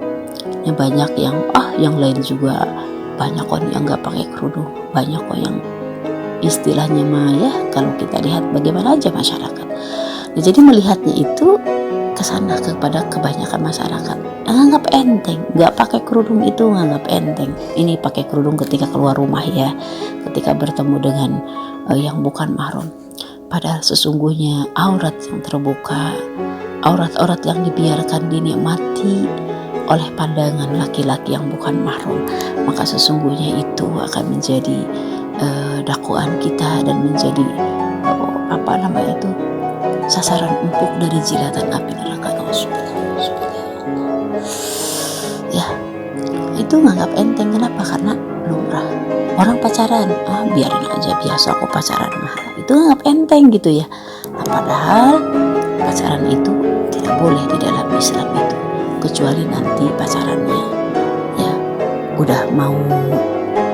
Ya, banyak yang lain juga banyak kok yang nggak pakai kerudung, banyak kok yang istilahnya ya, kalau kita lihat bagaimana aja masyarakat. Nah, jadi melihatnya itu kesana kepada kebanyakan masyarakat nganggap enteng, nggak pakai kerudung itu nganggap enteng. Ini pakai kerudung ketika keluar rumah ya, ketika bertemu dengan yang bukan mahram. Padahal sesungguhnya aurat yang terbuka, aurat-aurat yang dibiarkan dinikmati oleh pandangan laki-laki yang bukan mahram, maka sesungguhnya itu akan menjadi dakwaan kita dan menjadi sasaran empuk dari jilatan api neraka. Ya, itu nganggap enteng. Kenapa? Karena lumrah. Orang pacaran, biarin aja, biasa kok pacaran mah. Itu nganggap enteng gitu ya. Nah, padahal pacaran itu tidak boleh di dalam Islam itu, kecuali nanti pacarannya ya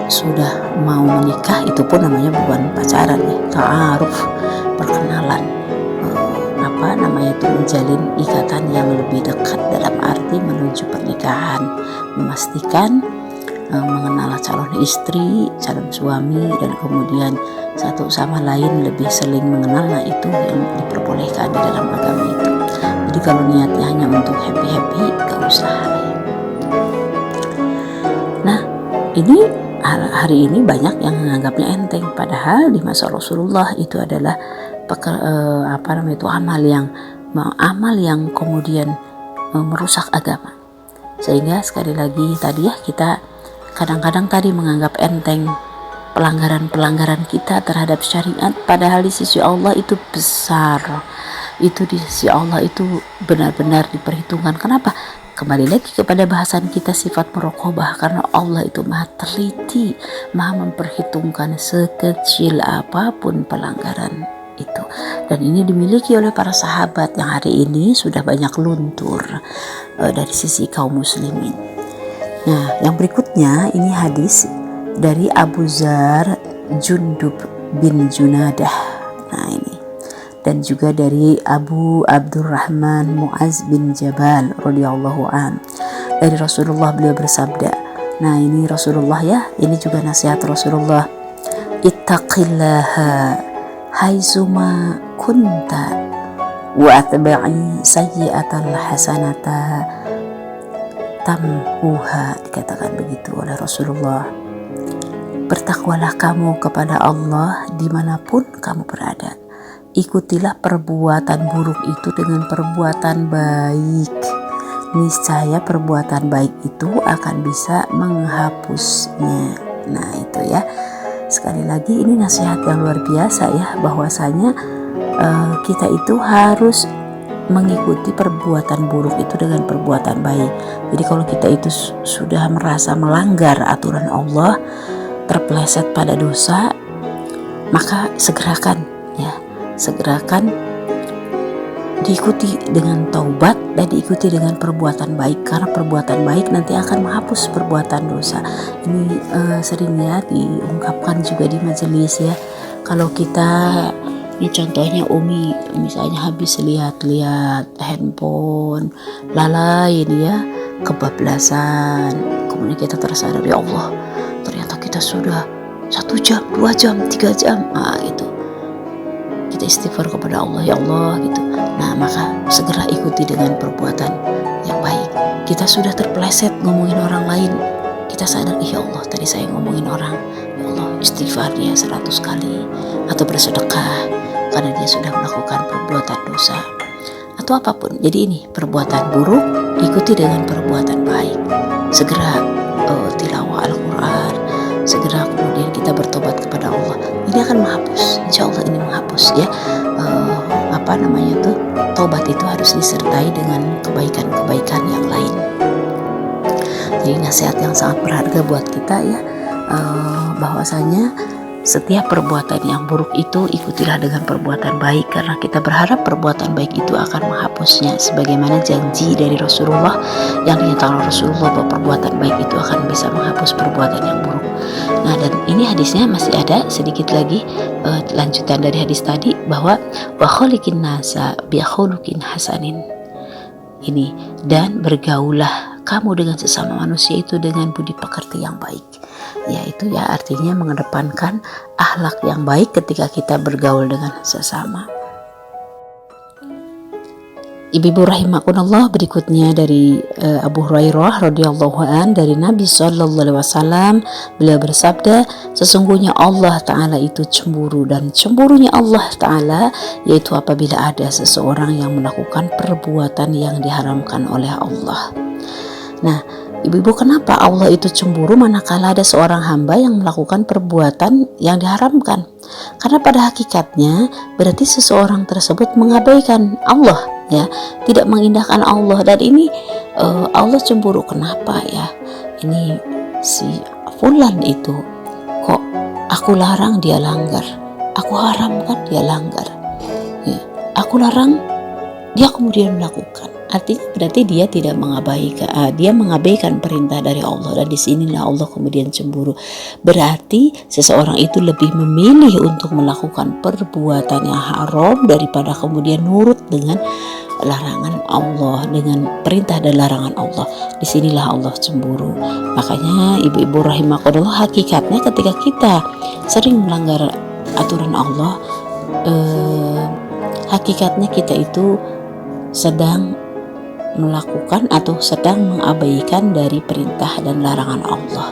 sudah mau menikah, itu pun namanya bukan pacaran ya, ta'aruf, perkenalan, menjalin ikatan yang lebih dekat dalam arti menuju pernikahan, memastikan mengenal calon istri, calon suami, dan kemudian satu sama lain lebih saling mengenal. Nah, itu yang diperbolehkan di dalam agama itu. Jadi kalau niatnya hanya untuk happy-happy, gak usah ya. Nah, ini hari ini banyak yang menganggapnya enteng, padahal di masa Rasulullah itu adalah amal yang kemudian merusak agama. Sehingga sekali lagi tadi ya, kita kadang-kadang tadi menganggap enteng pelanggaran-pelanggaran kita terhadap syariat, padahal di sisi Allah itu besar. Itu di sisi Allah itu benar-benar diperhitungkan. Kenapa? kembali lagi kepada bahasan kita sifat muraqabah, karena Allah itu maha teliti, maha memperhitungkan sekecil apapun pelanggaran itu. Dan ini dimiliki oleh para sahabat yang hari ini sudah banyak luntur dari sisi kaum muslimin. Nah, yang berikutnya ini hadis dari Abu Dzar Jundub bin Junadah. Nah ini, dan juga dari Abu Abdurrahman Muaz bin Jabal radhiyallahu an. Dari Rasulullah, beliau bersabda. Nah ini Rasulullah ya, ini juga nasihat Rasulullah. Ittaqillaha haizuma kunta wa atba'i sayyi'atal hasanata tamhuha, dikatakan begitu oleh Rasulullah. Bertakwalah kamu kepada Allah dimanapun kamu berada. Ikutilah perbuatan buruk itu dengan perbuatan baik. Niscaya perbuatan baik itu akan bisa menghapusnya. Nah itu ya, sekali lagi ini nasihat yang luar biasa ya, bahwasanya kita itu harus mengikuti perbuatan buruk itu dengan perbuatan baik. Jadi kalau kita itu sudah merasa melanggar aturan Allah, terpeleset pada dosa, maka segerakan diikuti dengan taubat dan diikuti dengan perbuatan baik, karena perbuatan baik nanti akan menghapus perbuatan dosa. Ini sering ya diungkapkan juga di majelis ya. Kalau kita, ini contohnya Umi misalnya habis lihat handphone, lalai ini ya, kebablasan, kemudian kita tersadar, ya Allah ternyata kita sudah 1 jam, 2 jam, 3 jam, gitu. Kita istighfar kepada Allah, ya Allah gitu. Nah maka segera ikuti dengan perbuatan yang baik. Kita sudah terpeleset ngomongin orang lain, kita sadar, ya Allah tadi saya ngomongin orang, ya Allah istighfar dia 100 kali, atau bersedekah karena dia sudah melakukan perbuatan dosa atau apapun. Jadi ini perbuatan buruk ikuti dengan perbuatan baik. Segera tilawah Al-Quran, segera kemudian kita bertobat kepada Allah. Ini akan menghapus, insya Allah ini menghapus ya. Tobat itu harus disertai dengan kebaikan-kebaikan yang lain. Jadi nasihat yang sangat berharga buat kita ya, bahwasanya setiap perbuatan yang buruk itu ikutilah dengan perbuatan baik, karena kita berharap perbuatan baik itu akan menghapusnya, sebagaimana janji dari Rasulullah yang dinyatakan Rasulullah bahwa perbuatan baik itu akan bisa menghapus perbuatan yang buruk. Nah dan ini hadisnya masih ada sedikit lagi lanjutan dari hadis tadi, bahwa wa khaliqin nasa bi khuluqin hasanin. Ini, dan bergaulah kamu dengan sesama manusia itu dengan budi pekerti yang baik. Yaitu ya artinya mengedepankan akhlak yang baik ketika kita bergaul dengan sesama. Ibu-ibu rahimakumullah, berikutnya dari Abu Hurairah radhiyallahu an, dari Nabi sallallahu alaihi wasallam, beliau bersabda, sesungguhnya Allah Ta'ala itu cemburu, dan cemburunya Allah Ta'ala yaitu apabila ada seseorang yang melakukan perbuatan yang diharamkan oleh Allah. Nah ibu-ibu, kenapa Allah itu cemburu manakala ada seorang hamba yang melakukan perbuatan yang diharamkan? Karena pada hakikatnya berarti seseorang tersebut mengabaikan Allah ya, tidak mengindahkan Allah. Dan ini Allah cemburu. Kenapa ya? Ini si fulan itu kok aku larang dia langgar, aku haramkan dia langgar ya, aku larang dia kemudian melakukan. Artinya berarti dia tidak mengabaikan perintah dari Allah, dan disinilah Allah kemudian cemburu. Berarti seseorang itu lebih memilih untuk melakukan perbuatan yang haram daripada kemudian nurut dengan larangan Allah, dengan perintah dan larangan Allah. Disinilah Allah cemburu. Makanya ibu-ibu rahimakumullah, hakikatnya ketika kita sering melanggar aturan Allah, hakikatnya kita itu sedang melakukan atau sedang mengabaikan dari perintah dan larangan Allah.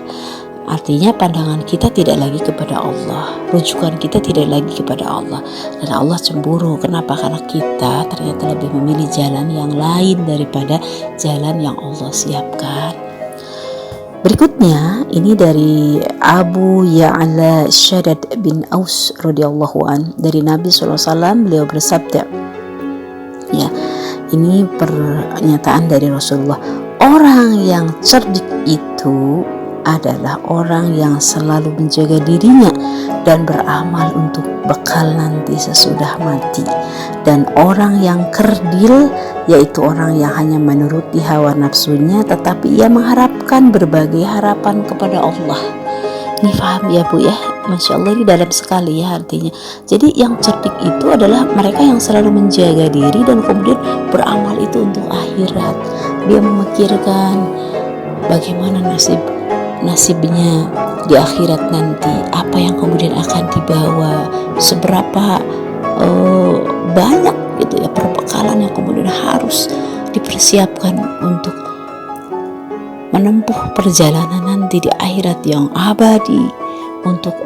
Artinya pandangan kita tidak lagi kepada Allah, rujukan kita tidak lagi kepada Allah, dan Allah cemburu. Kenapa? Karena kita ternyata lebih memilih jalan yang lain daripada jalan yang Allah siapkan. Berikutnya ini dari Abu Ya'la Shaddad bin Aus radhiyallahu an, dari Nabi SAW, beliau bersabda ya, ini pernyataan dari Rasulullah, orang yang cerdik itu adalah orang yang selalu menjaga dirinya dan beramal untuk bekal nanti sesudah mati. Dan orang yang kerdil yaitu orang yang hanya menuruti hawa nafsunya, tetapi ia mengharapkan berbagai harapan kepada Allah. Ini paham ya Bu ya? Masya Allah, ini dalam sekali ya artinya. Jadi yang cerdik itu adalah mereka yang selalu menjaga diri dan kemudian beramal itu untuk akhirat. Dia memikirkan bagaimana nasibnya di akhirat nanti, apa yang kemudian akan dibawa, seberapa banyak gitu ya perbekalan yang kemudian harus dipersiapkan untuk menempuh perjalanan nanti di akhirat yang abadi, untuk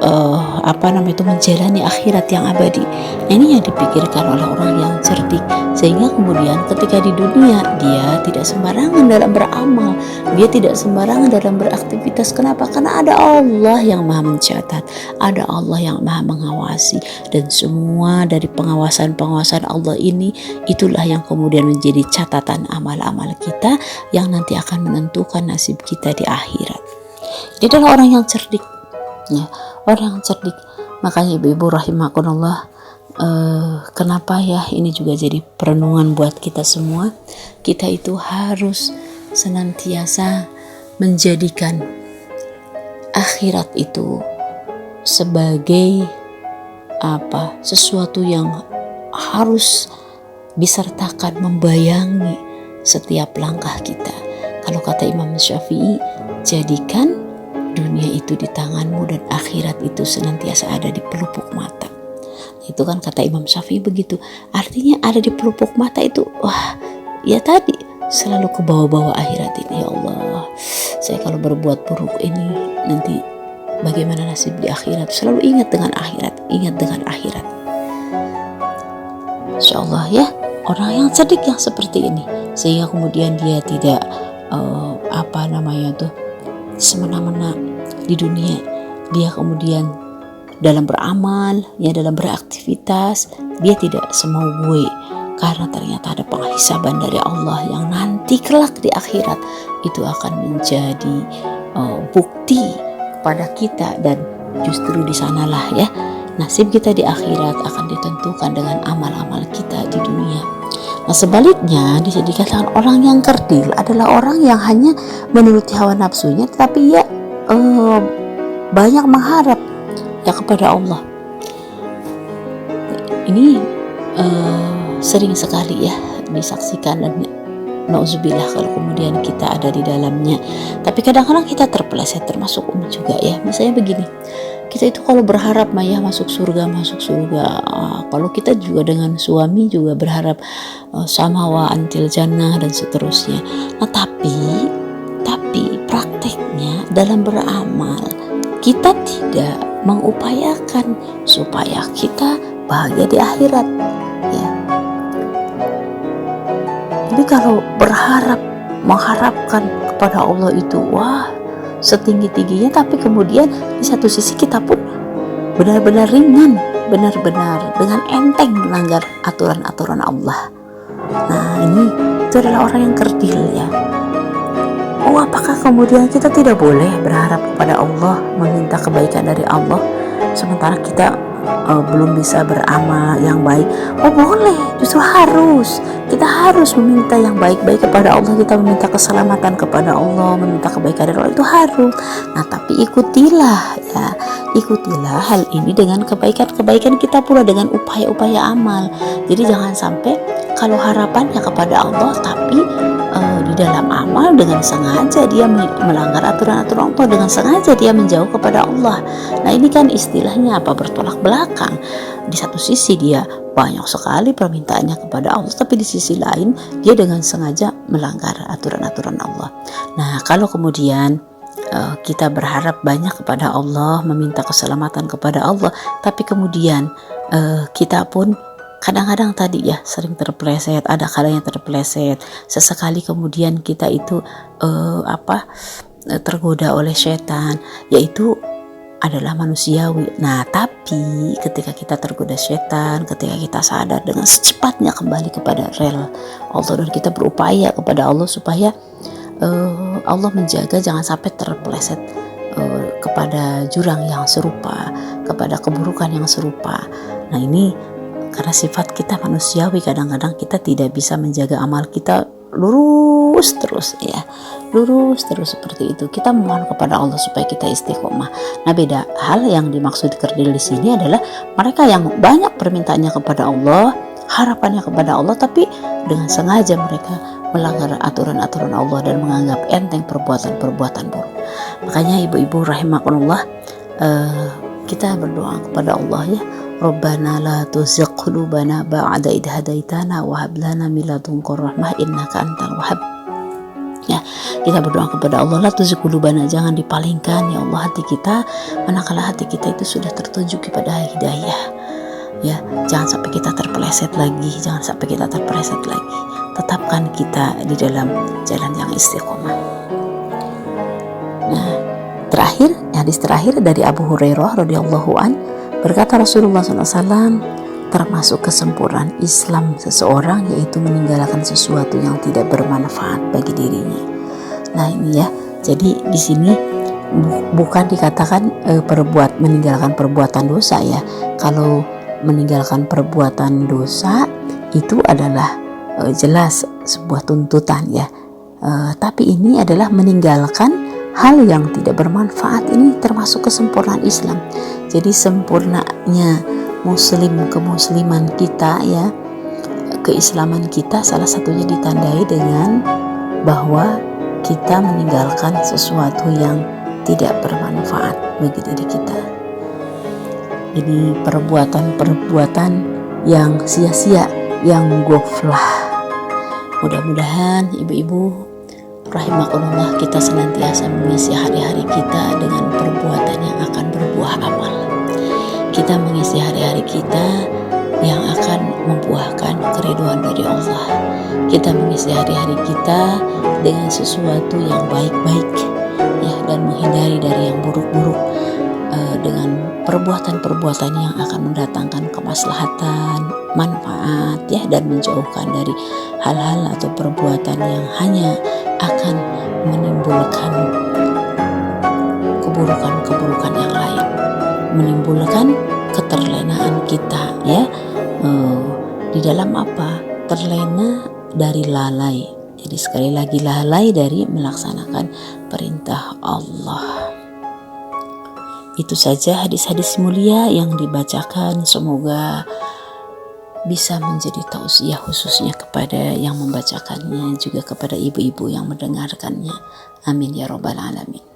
menjalani akhirat yang abadi. Ini yang dipikirkan oleh orang yang cerdik, sehingga kemudian ketika di dunia dia tidak sembarangan dalam beramal, dia tidak sembarangan dalam beraktivitas. Kenapa? Karena ada Allah yang maha mencatat, ada Allah yang maha mengawasi, dan semua dari pengawasan Allah ini, itulah yang kemudian menjadi catatan amal-amal kita yang nanti akan menentukan nasib kita di akhirat. Dia adalah orang yang cerdik ya, orang yang cerdik. Makanya ibu-ibu rahimakumullah, kenapa ya ini juga jadi perenungan buat kita semua. Kita itu harus senantiasa menjadikan akhirat itu sebagai sesuatu yang harus disertakan, membayangi setiap langkah kita. Kalau kata Imam Syafi'i, jadikan dunia itu di tanganmu dan akhirat itu senantiasa ada di pelupuk mata. Itu kan kata Imam Syafi'i begitu. Artinya ada di pelupuk mata itu, ya tadi selalu ke bawah-bawah akhirat ini. Ya Allah, saya kalau berbuat buruk ini nanti bagaimana nasib di akhirat. Selalu ingat dengan akhirat, ingat dengan akhirat. Insya Allah ya, orang yang cerdik yang seperti ini, sehingga kemudian dia tidak semena-mena di dunia. Dia kemudian dalam beramal, ya dalam beraktivitas, dia tidak semau gue, karena ternyata ada penghisaban dari Allah yang nanti kelak di akhirat itu akan menjadi bukti kepada kita. Dan justru di sanalah ya nasib kita di akhirat akan ditentukan dengan amal-amal kita di dunia. Nah sebaliknya, bisa dikatakan orang yang kerdil adalah orang yang hanya menuruti hawa nafsunya, tetapi ia banyak mengharap ya kepada Allah. Ini sering sekali ya disaksikan, dan nauzubillah kalau kemudian kita ada di dalamnya. Tapi kadang-kadang kita terpeleset, termasuk juga ya. Misalnya begini, kita itu kalau berharap masuk surga. Kalau kita juga dengan suami juga berharap sama wa antil jannah dan seterusnya. Nah tapi prakteknya dalam beramal kita tidak mengupayakan supaya kita bahagia di akhirat ya. Jadi kalau mengharapkan kepada Allah itu setinggi-tingginya, tapi kemudian di satu sisi kita pun benar-benar ringan, benar-benar dengan enteng melanggar aturan-aturan Allah. Nah itu adalah orang yang kerdil ya. Apakah kemudian kita tidak boleh berharap kepada Allah, meminta kebaikan dari Allah, sementara kita belum bisa beramal yang baik? Boleh, justru kita harus meminta yang baik-baik kepada Allah. Kita meminta keselamatan kepada Allah, meminta kebaikan dari Allah, itu harus. Nah tapi ikutilah hal ini dengan kebaikan kita pula, dengan upaya-upaya amal. Jadi jangan sampai kalau harapannya kepada Allah tapi di dalam amal dengan sengaja dia melanggar aturan-aturan Allah, dengan sengaja dia menjauh kepada Allah. Nah ini kan istilahnya bertolak belakang. Di satu sisi dia banyak sekali permintaannya kepada Allah, tapi di sisi lain dia dengan sengaja melanggar aturan-aturan Allah. Nah kalau kemudian kita berharap banyak kepada Allah, meminta keselamatan kepada Allah, tapi kemudian kita pun kadang-kadang tadi ya sering terpeleset, ada kalanya terpeleset, sesekali kemudian kita itu tergoda oleh setan, yaitu adalah manusiawi. Nah tapi ketika kita tergoda setan, ketika kita sadar, dengan secepatnya kembali kepada rel Allah dan kita berupaya kepada Allah supaya Allah menjaga jangan sampai terpeleset kepada jurang yang serupa, kepada keburukan yang serupa. Nah ini karena sifat kita manusiawi, kadang-kadang kita tidak bisa menjaga amal kita lurus terus ya, lurus terus seperti itu. Kita mohon kepada Allah supaya kita istiqomah. Nah beda hal yang dimaksud kerdil di sini adalah mereka yang banyak permintaannya kepada Allah, harapannya kepada Allah, tapi dengan sengaja mereka melanggar aturan-aturan Allah dan menganggap enteng perbuatan-perbuatan buruk. Makanya ibu-ibu rahimakumullah, kita berdoa kepada Allah ya, Rabbana la tuzigh qulubana ba'da idh hadaitana wa hab lana min ladunka rahmah innaka antal wahhab. Ya, kita berdoa kepada Allah, la tuzigh qulubana, jangan dipalingkan ya Allah hati kita manakala hati kita itu sudah tertuju kepada hidayah. Ya, jangan sampai kita terpeleset lagi, jangan sampai kita terpeleset lagi. Tetapkan kita di dalam jalan yang istiqomah. Nah, terakhir, hadis terakhir dari Abu Hurairah radhiyallahu an, berkata Rasulullah SAW, termasuk kesempurnaan Islam seseorang yaitu meninggalkan sesuatu yang tidak bermanfaat bagi dirinya. Nah ini ya, jadi di sini bukan dikatakan meninggalkan perbuatan dosa ya. Kalau meninggalkan perbuatan dosa itu adalah jelas sebuah tuntutan ya, tapi ini adalah meninggalkan hal yang tidak bermanfaat. Ini termasuk kesempurnaan Islam. Jadi sempurnanya kemusliman kita ya, keislaman kita salah satunya ditandai dengan bahwa kita meninggalkan sesuatu yang tidak bermanfaat bagi diri kita. Ini perbuatan-perbuatan yang sia-sia, yang ghaflah. Mudah-mudahan ibu-ibu rahimakumullah kita senantiasa mengisi hari-hari kita dengan perbuatan yang akan berbuah amal. Kita mengisi hari-hari kita yang akan membuahkan keridhaan dari Allah. Kita mengisi hari-hari kita dengan sesuatu yang baik-baik ya, dan menghindari dari yang buruk-buruk, dengan perbuatan-perbuatan yang akan mendatangkan kemaslahatan, manfaat ya, dan menjauhkan dari hal-hal atau perbuatan yang hanya akan menimbulkan keburukan-keburukan yang lain, menimbulkan keterlenaan kita ya, di dalam apa? Terlena dari lalai. Jadi sekali lagi lalai dari melaksanakan perintah Allah. Itu saja hadis-hadis mulia yang dibacakan, semoga bisa menjadi tausiah khususnya kepada yang membacakannya, juga kepada ibu-ibu yang mendengarkannya. Amin ya rabbal alamin.